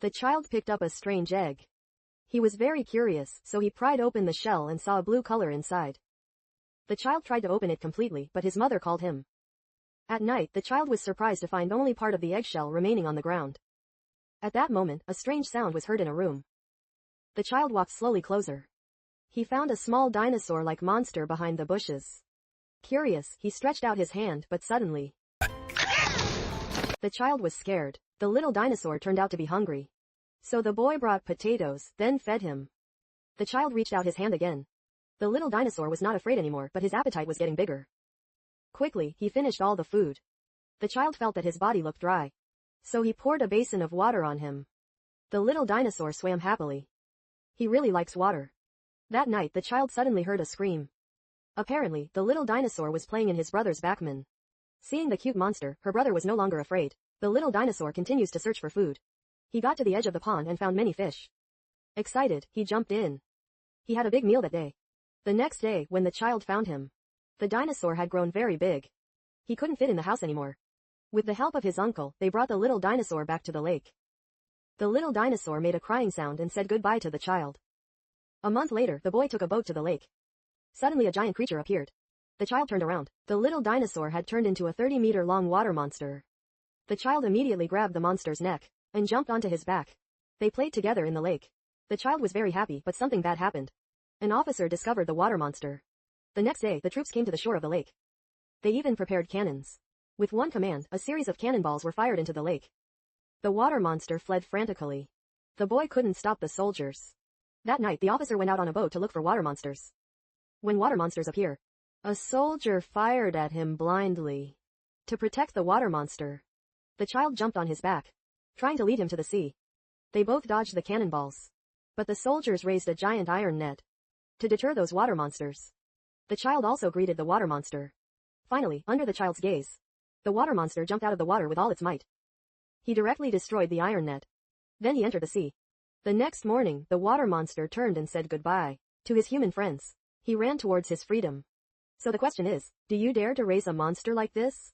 The child picked up a strange egg. He was very curious, so he pried open the shell and saw a blue color inside. The child tried to open it completely, but his mother called him. At night, the child was surprised to find only part of the eggshell remaining on the ground. At that moment, a strange sound was heard in a room. The child walked slowly closer. He found a small dinosaur-like monster behind the bushes. Curious, he stretched out his hand, but suddenly, the child was scared. The little dinosaur turned out to be hungry. So the boy brought potatoes, then fed him. The child reached out his hand again. The little dinosaur was not afraid anymore, but his appetite was getting bigger. Quickly, he finished all the food. The child felt that his body looked dry. So he poured a basin of water on him. The little dinosaur swam happily. He really likes water. That night, the child suddenly heard a scream. Apparently, the little dinosaur was playing in his brother's backman. Seeing the cute monster, her brother was no longer afraid. The little dinosaur continues to search for food. He got to the edge of the pond and found many fish. Excited, he jumped in. He had a big meal that day. The next day, when the child found him, the dinosaur had grown very big. He couldn't fit in the house anymore. With the help of his uncle, they brought the little dinosaur back to the lake. The little dinosaur made a crying sound and said goodbye to the child. A month later, the boy took a boat to the lake. Suddenly a giant creature appeared. The child turned around. The little dinosaur had turned into a 30-meter-long water monster. The child immediately grabbed the monster's neck and jumped onto his back. They played together in the lake. The child was very happy, but something bad happened. An officer discovered the water monster. The next day, the troops came to the shore of the lake. They even prepared cannons. With one command, a series of cannonballs were fired into the lake. The water monster fled frantically. The boy couldn't stop the soldiers. That night, the officer went out on a boat to look for water monsters. When water monsters appear, a soldier fired at him blindly. To protect the water monster, the child jumped on his back, trying to lead him to the sea. They both dodged the cannonballs. But the soldiers raised a giant iron net to deter those water monsters. The child also greeted the water monster. Finally, under the child's gaze, the water monster jumped out of the water with all its might. He directly destroyed the iron net. Then he entered the sea. The next morning, the water monster turned and said goodbye to his human friends. He ran towards his freedom. So the question is, do you dare to raise a monster like this?